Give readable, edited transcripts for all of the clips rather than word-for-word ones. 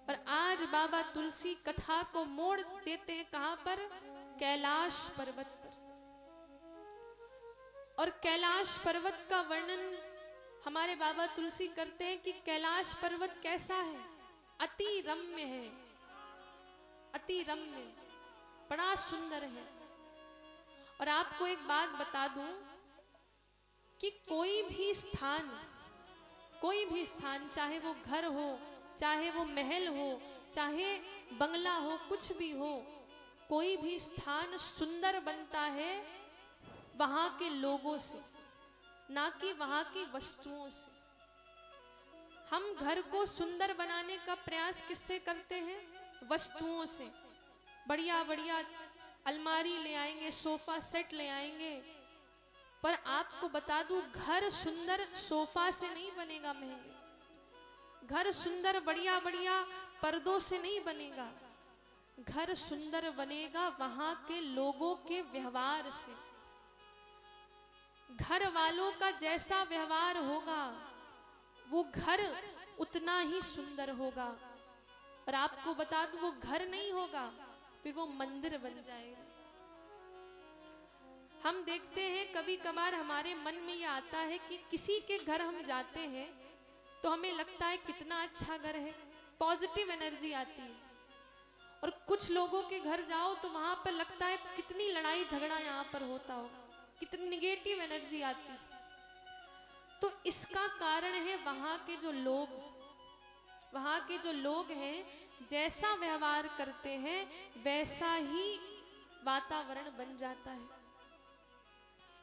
और आज बाबा तुलसी कथा को मोड़ देते हैं कहां पर? कैलाश पर्वत पर। और कैलाश पर्वत का वर्णन हमारे बाबा तुलसी करते हैं कि कैलाश पर्वत कैसा है? अति रम्य है, अति रम्य, बड़ा सुंदर है। और आपको एक बात बता दूं कि कोई भी स्थान, चाहे वो घर हो, चाहे वो महल हो, चाहे बंगला हो, कुछ भी हो, कोई भी स्थान सुंदर बनता है वहां के लोगों से, ना कि वहां की वस्तुओं से। हम घर को सुंदर बनाने का प्रयास किससे करते हैं? वस्तुओं से। बढ़िया बढ़िया अलमारी ले आएंगे, सोफा सेट ले आएंगे, पर आपको बता दूं घर सुंदर सोफा से नहीं बनेगा महंगे, घर सुंदर बढ़िया बढ़िया पर्दों से नहीं बनेगा, घर सुंदर बनेगा वहां के लोगों के व्यवहार से। घर वालों का जैसा व्यवहार होगा वो घर उतना ही सुंदर होगा। और आपको बता दूं वो घर नहीं होगा, फिर वो मंदिर बन जाएगा। हम देखते हैं कभी कभार हमारे मन में ये आता है कि किसी के घर हम जाते हैं तो हमें लगता है कितना अच्छा घर है, पॉजिटिव एनर्जी आती है। और कुछ लोगों के घर जाओ तो वहां पर लगता है कितनी लड़ाई झगड़ा यहाँ पर होता होगा, कितनी निगेटिव एनर्जी आती है। तो इसका कारण है वहां के जो लोग हैं जैसा व्यवहार करते हैं वैसा ही वातावरण बन जाता है।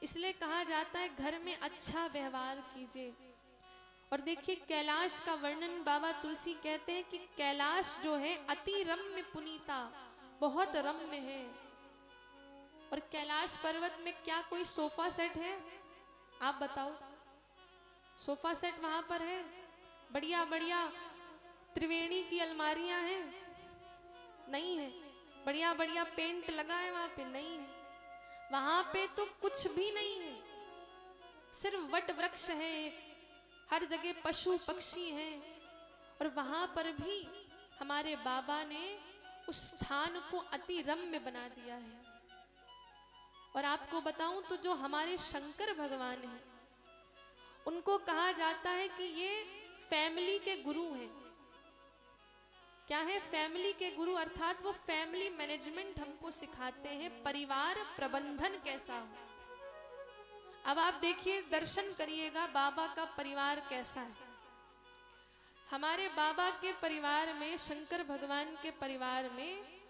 इसलिए कहा जाता है घर में अच्छा व्यवहार कीजिए। और देखिए कैलाश का वर्णन बाबा तुलसी कहते हैं कि कैलाश जो है अति रम्य पुनीता, बहुत रम्य है। और कैलाश पर्वत में क्या कोई सोफा सेट है? आप बताओ, सोफा सेट वहां पर है? बढ़िया बढ़िया त्रिवेणी की अलमारियां हैं? नहीं है। बढ़िया बढ़िया पेंट लगा है वहां पे? नहीं है। वहां पे तो कुछ भी नहीं है, सिर्फ वट वृक्ष है एक, हर जगह पशु पक्षी हैं। और वहां पर भी हमारे बाबा ने उस स्थान को अति रम्य बना दिया है। और आपको बताऊं तो जो हमारे शंकर भगवान हैं उनको कहा जाता है कि ये फैमिली के गुरु हैं। क्या है? फैमिली के गुरु, अर्थात वो फैमिली मैनेजमेंट हमको सिखाते हैं, परिवार प्रबंधन कैसा हो। अब आप देखिए, दर्शन करिएगा बाबा का परिवार कैसा है। हमारे बाबा के परिवार में, शंकर भगवान के परिवार में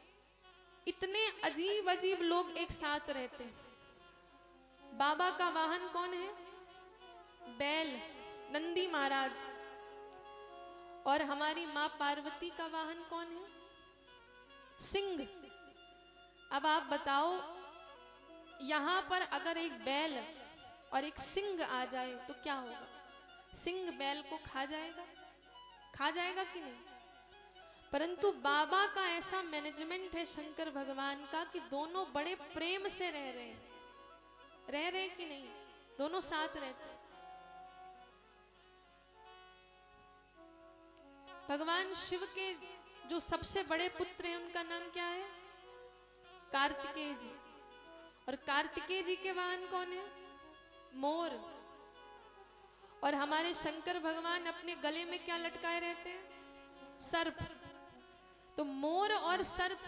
इतने अजीब अजीब लोग एक साथ रहते हैं। बाबा का वाहन कौन है? बैल, नंदी महाराज। और हमारी मां पार्वती का वाहन कौन है? सिंह। अब आप बताओ, यहां पर अगर एक बैल और एक सिंह आ जाए तो क्या होगा? सिंह बैल को खा जाएगा? खा जाएगा कि नहीं? परंतु बाबा का ऐसा मैनेजमेंट है शंकर भगवान का कि दोनों बड़े प्रेम से रह रहे कि नहीं? दोनों साथ रहते हैं। भगवान शिव के जो सबसे बड़े पुत्र हैं उनका नाम क्या है? कार्तिकेय जी। और कार्तिकेय जी के वाहन कौन है? मोर। और हमारे शंकर भगवान अपने गले में क्या लटकाए रहते हैं? सर्प। तो मोर और सर्प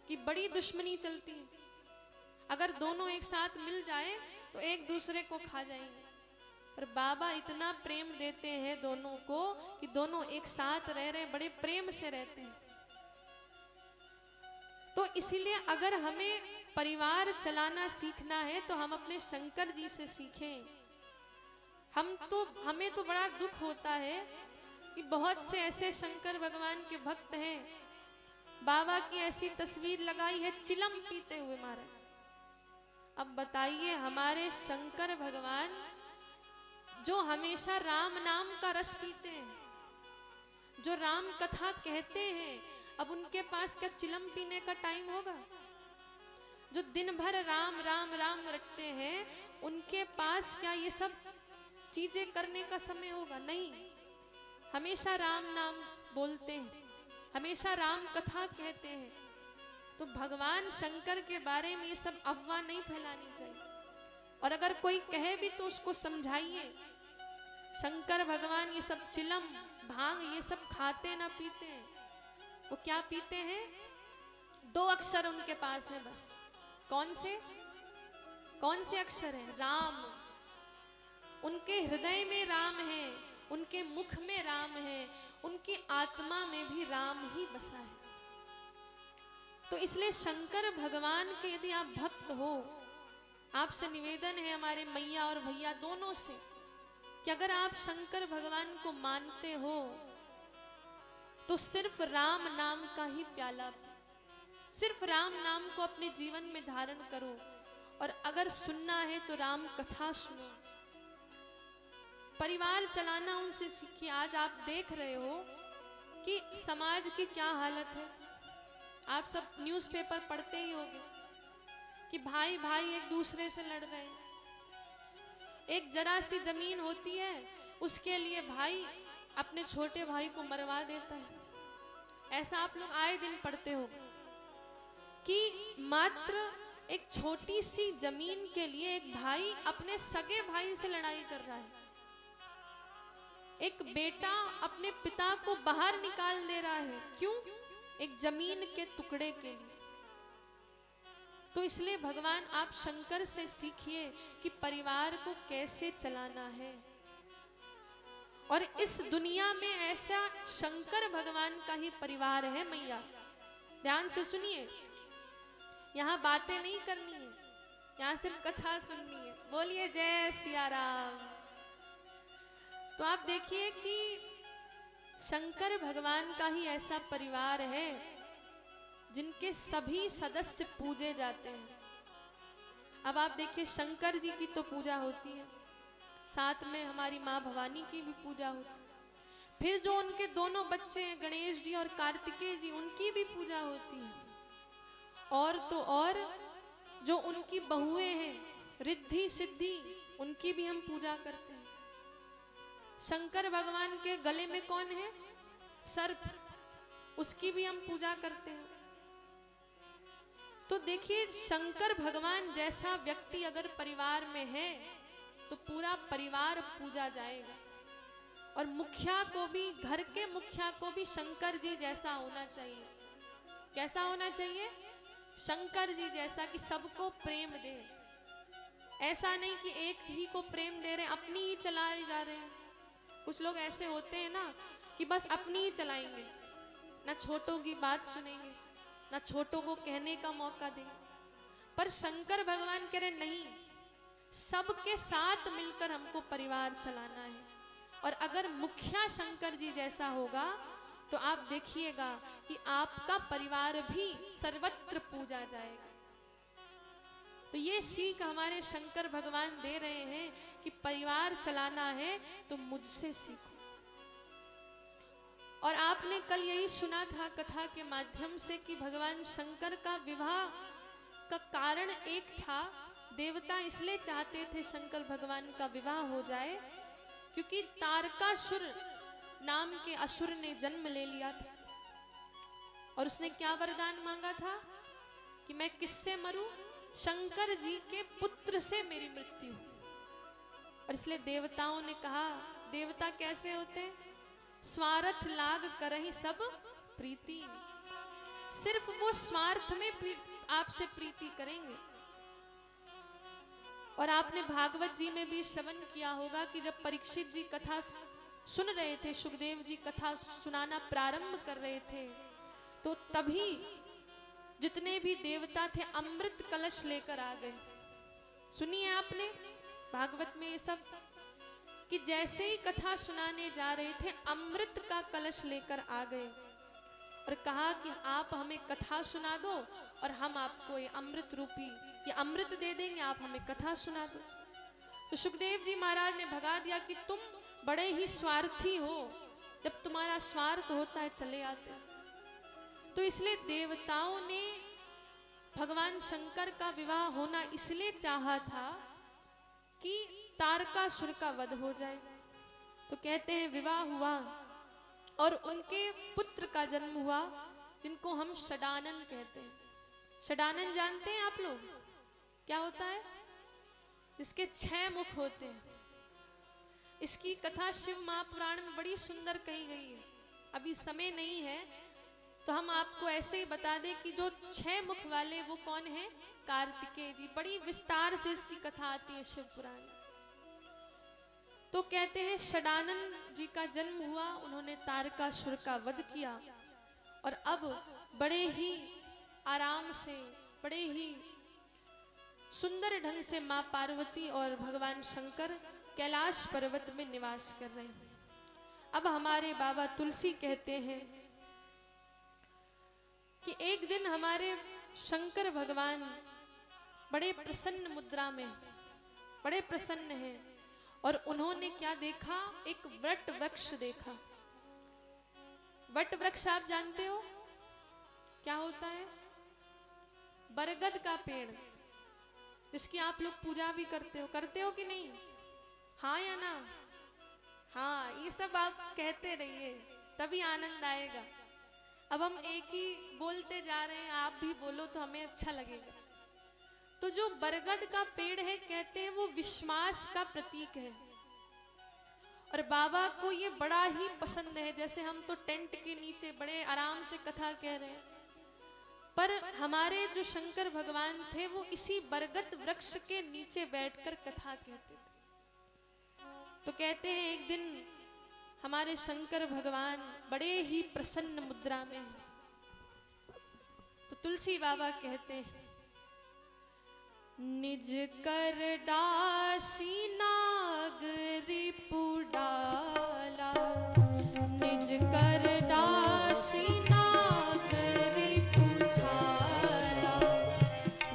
की बड़ी दुश्मनी चलती है। अगर दोनों एक साथ मिल जाए तो एक दूसरे को खा जाएंगे। पर बाबा इतना प्रेम देते हैं दोनों को कि दोनों एक साथ रह रहे, बड़े प्रेम से रहते हैं। तो इसीलिए अगर हमें परिवार चलाना सीखना है तो हम अपने शंकर जी से सीखें। हमें तो बड़ा दुख होता है कि बहुत से ऐसे शंकर भगवान के भक्त हैं, बाबा की ऐसी तस्वीर लगाई है चिलम पीते हुए महाराज। अब बताइए, हमारे शंकर भगवान जो हमेशा राम नाम का रस पीते हैं, जो राम कथा कहते हैं, अब उनके पास क्या चिलम पीने का टाइम होगा? जो दिन भर राम राम राम रटते हैं, उनके पास क्या ये सब चीजें करने का समय होगा? नहीं। हमेशा राम नाम बोलते हैं, हमेशा राम कथा कहते हैं। तो भगवान शंकर के बारे में ये सब अफवाह नहीं फैलानी चाहिए, और अगर कोई कहे भी तो उसको समझाइए। शंकर भगवान ये सब चिलम भांग ये सब खाते ना पीते हैं। वो क्या पीते हैं? 2 अक्षर उनके पास है बस। कौन से अक्षर हैं? राम। उनके हृदय में राम है, उनके मुख में राम है, उनकी आत्मा में भी राम ही बसा है। तो इसलिए शंकर भगवान के यदि आप भक्त हो, आपसे निवेदन है हमारे मैया और भैया दोनों से कि अगर आप शंकर भगवान को मानते हो तो सिर्फ राम नाम का ही प्याला, सिर्फ राम नाम को अपने जीवन में धारण करो, और अगर सुनना है तो राम कथा सुनो। परिवार चलाना उनसे सीखिए। आज आप देख रहे हो कि समाज की क्या हालत है। आप सब न्यूज़पेपर पढ़ते ही होंगे कि भाई भाई एक दूसरे से लड़ रहे हैं। एक जरा सी जमीन होती है, उसके लिए भाई अपने छोटे भाई को मरवा देता है। ऐसा आप लोग आए दिन पढ़ते हो कि मात्र एक छोटी सी जमीन के लिए एक भाई अपने सगे भाई से लड़ाई कर रहा है। एक बेटा अपने पिता को बाहर निकाल दे रहा है। क्यों? एक जमीन के टुकड़े के लिए। तो इसलिए भगवान आप शंकर से सीखिए कि परिवार को कैसे चलाना है। और इस दुनिया में ऐसा शंकर भगवान का ही परिवार है मैया। ध्यान से सुनिए, यहाँ बातें नहीं करनी है, यहाँ सिर्फ कथा सुननी है। बोलिए जय सिया राम। तो आप देखिए कि शंकर भगवान का ही ऐसा परिवार है जिनके सभी सदस्य पूजे जाते हैं। अब आप देखिए शंकर जी की तो पूजा होती है, साथ में हमारी माँ भवानी की भी पूजा होती है। फिर जो उनके दोनों बच्चे हैं गणेश जी और कार्तिकेय जी, उनकी भी पूजा होती है। और तो और जो उनकी बहुएं हैं रिद्धि सिद्धि, उनकी भी हम पूजा करते हैं। शंकर भगवान के गले में कौन है? सर्प, उसकी भी हम पूजा करते हैं। तो देखिए शंकर भगवान जैसा व्यक्ति अगर परिवार में है तो पूरा परिवार पूजा जाएगा। और मुखिया को भी, घर के मुखिया को भी शंकर जी जैसा होना चाहिए। कैसा होना चाहिए? शंकर जी जैसा, कि सबको प्रेम दे। ऐसा नहीं कि एक ही को प्रेम दे रहे हैं, अपनी ही चला जा रहे हैं। कुछ लोग ऐसे होते हैं ना कि बस अपनी ही चलाएंगे, ना छोटों की बात सुनेंगे, ना छोटों को कहने का मौका देंगे। पर शंकर भगवान कह रहे नहीं, सबके साथ मिलकर हमको परिवार चलाना है। और अगर मुखिया शंकर जी जैसा होगा तो आप देखिएगा कि आपका परिवार भी सर्वत्र पूजा जाएगा। तो ये सीख हमारे शंकर भगवान दे रहे हैं कि परिवार चलाना है तो मुझसे सीखो। और आपने कल यही सुना था कथा के माध्यम से कि भगवान शंकर का विवाह का कारण एक था। देवता इसलिए चाहते थे शंकर भगवान का विवाह हो जाए क्योंकि तारकासुर नाम के असुर ने जन्म ले लिया था। और उसने क्या वरदान मांगा था कि मैं किससे मरूं? शंकर जी के पुत्र से मेरी मृत्यु। और इसलिए देवताओं ने कहा, देवता कैसे होते हैं? स्वार्थ लाग करहि सब प्रीति। सिर्फ वो स्वार्थ में आपसे प्रीति करेंगे। और आपने भागवत जी में भी श्रवण किया होगा कि जब परीक्षित जी कथा सुन रहे थे, सुखदेव जी कथा सुनाना प्रारंभ कर रहे थे, तो तभी जितने भी देवता थे अमृत कलश लेकर आ गए। सुनिए आपने भागवत में ये सब कि जैसे ही कथा सुनाने जा रहे थे अमृत का कलश लेकर आ गए और कहा कि आप हमें कथा सुना दो और हम आपको ये अमृत रूपी ये अमृत दे देंगे, आप हमें कथा सुना दो। तो सुखदेव जी महाराज ने भगा दिया कि तुम बड़े ही स्वार्थी हो, जब तुम्हारा स्वार्थ होता है चले आते। तो इसलिए देवताओं ने भगवान शंकर का विवाह होना इसलिए चाहा था कि तारकासुर का वध हो जाए। तो कहते हैं विवाह हुआ और उनके पुत्र का जन्म हुआ, जिनको हम षडानन कहते हैं। षडानन जानते हैं आप लोग क्या होता है? जिसके 6 मुख होते हैं। इसकी कथा शिव महापुराण में बड़ी सुंदर कही गई है। अभी समय नहीं है तो हम आपको ऐसे ही बता दें कि जो 6 मुख वाले वो कौन है? कार्तिकेय जी। बड़ी विस्तार से इसकी कथा आती है शिव पुराण। तो कहते हैं षडानन जी का जन्म हुआ, उन्होंने तारकासुर का वध किया और अब बड़े ही आराम से, बड़े ही सुंदर ढंग से माँ पार्वती और भगवान शंकर कैलाश पर्वत में निवास कर रहे हैं। अब हमारे बाबा तुलसी कहते हैं कि एक दिन हमारे शंकर भगवान बड़े प्रसन्न मुद्रा में, बड़े प्रसन्न हैं और उन्होंने क्या देखा? एक वट वृक्ष देखा। वट वृक्ष आप जानते हो क्या होता है? बरगद का पेड़, जिसकी आप लोग पूजा भी करते हो कि नहीं? हाँ या ना? हाँ, ये सब आप कहते रहिए तभी आनंद आएगा। अब हम एक ही बोलते जा रहे हैं, आप भी बोलो तो हमें अच्छा लगेगा। तो जो बरगद का पेड़ है, कहते हैं वो विश्वास का प्रतीक है और बाबा को ये बड़ा ही पसंद है। जैसे हम तो टेंट के नीचे बड़े आराम से कथा कह रहे हैं, पर हमारे जो शंकर भगवान थे वो इसी बरगद वृक्ष के नीचे बैठकर कथा कहते थे। तो कहते हैं एक दिन हमारे शंकर भगवान बड़े ही प्रसन्न मुद्रा में हैं। तो तुलसी बाबा कहते हैं, निज कर डासी नाग रिपु डाला, निज कर डासी नाग रिपु छाला,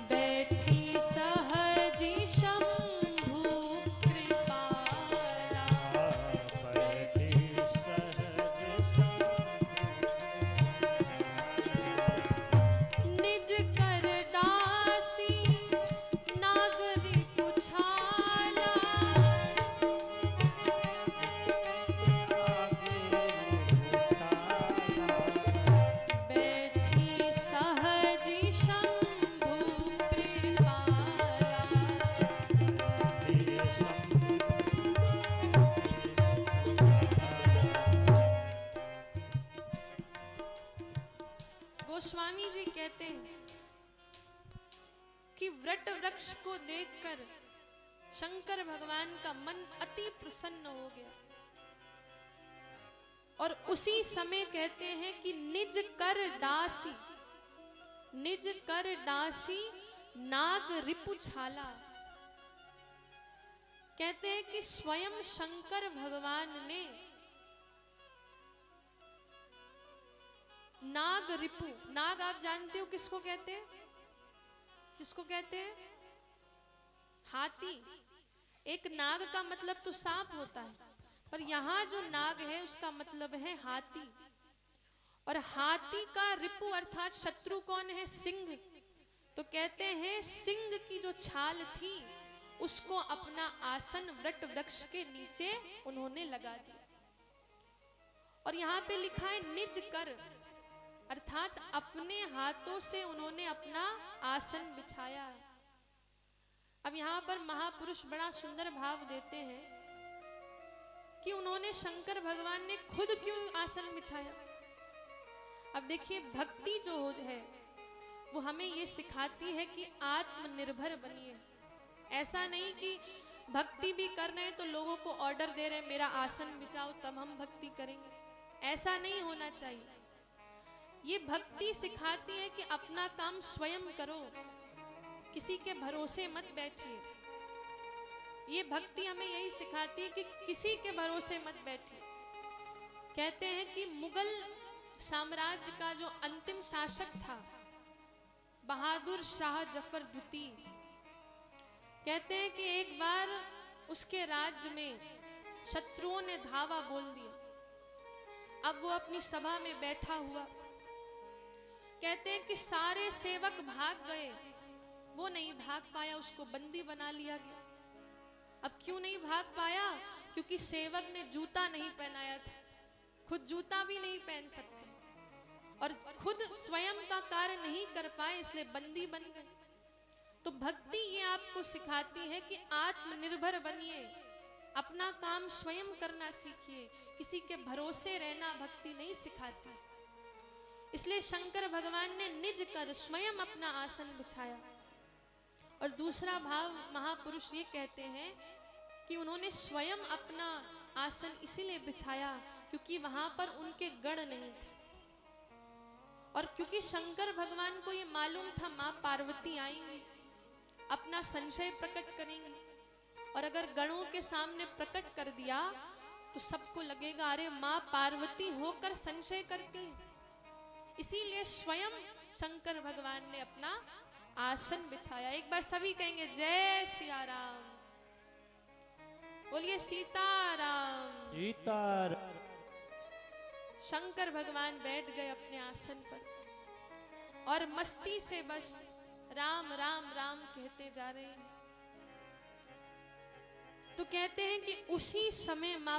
बैठी सहजी शंभु कृपाला, बैठी निज कर डासी नाग रिपु छाला, बैठी सहजी शंभु कृपाला। गोस्वामी जी कहते हैं कि वट वृक्ष को देखकर शंकर भगवान का मन अति प्रसन्न हो गया और उसी समय कहते हैं कि निज कर डासी, निज कर डासी नाग रिपु छाला। कहते हैं कि स्वयं शंकर भगवान ने नाग रिपु, नाग आप जानते हो किसको कहते हैं? किसको कहते हैं? हाथी। एक नाग का मतलब तो सांप होता है, पर यहाँ जो नाग है उसका मतलब है हाथी। और हाथी का रिपु अर्थात शत्रु कौन है? सिंह। तो कहते हैं सिंह की जो छाल थी उसको अपना आसन वट वृक्ष के नीचे उन्होंने लगा दिया। और यहाँ पे लिखा है निज कर, अर्थात अपने हाथों से उन्होंने अपना आसन बिछाया। अब यहाँ पर महापुरुष बड़ा सुंदर भाव देते हैं कि उन्होंने, शंकर भगवान ने खुद क्यों आसन बिछाया। अब देखिए भक्ति जो है वो हमें ये सिखाती है कि आत्मनिर्भर बनिए। ऐसा नहीं कि भक्ति भी कर रहे हैं तो लोगों को ऑर्डर दे रहे हैं मेरा आसन बिछाओ तब हम भक्ति करेंगे, ऐसा नहीं होना चाहिए। ये भक्ति सिखाती है कि अपना काम स्वयं करो, किसी के भरोसे मत बैठिए। ये भक्ति हमें यही सिखाती है कि किसी के भरोसे मत बैठिए। कहते हैं कि मुगल साम्राज्य का जो अंतिम शासक था बहादुर शाह जफर द्वितीय, कहते हैं कि एक बार उसके राज्य में शत्रुओं ने धावा बोल दिया। अब वो अपनी सभा में बैठा हुआ, कहते हैं कि सारे सेवक भाग गए, वो नहीं भाग पाया, उसको बंदी बना लिया गया। अब क्यों नहीं भाग पाया? क्योंकि सेवक ने जूता नहीं पहनाया था, खुद जूता भी नहीं पहन सकते। और खुद स्वयं का कार्य नहीं कर पाए, इसलिए बंदी बन गए। तो भक्ति ये आपको सिखाती है कि आत्मनिर्भर बनिए, अपना काम स्वयं करना सीखिए, किसी के भरोसे रहना भक्ति नहीं सिखाती। इसलिए शंकर भगवान ने निज कर स्वयं अपना आसन बिछाया। और दूसरा भाव महापुरुष ये कहते हैं कि उन्होंने स्वयं अपना आसन इसीलिए बिछाया क्योंकि वहां पर उनके गण नहीं थे, और क्योंकि शंकर भगवान को ये मालूम था माँ पार्वती आएंगी, अपना संशय प्रकट करेंगी, और अगर गणों के सामने प्रकट कर दिया तो सबको लगेगा अरे माँ पार्वती होकर संशय करती है। इसीलिए स्वयं शंकर भगवान ने अपना आसन बिछाया। एक बार सभी कहेंगे जय सिया राम, बोलिए सीताराम। सीताराम। शंकर भगवान बैठ गए अपने आसन पर और मस्ती से बस राम राम राम कहते जा रहे हैं। तो कहते हैं कि उसी समय माँ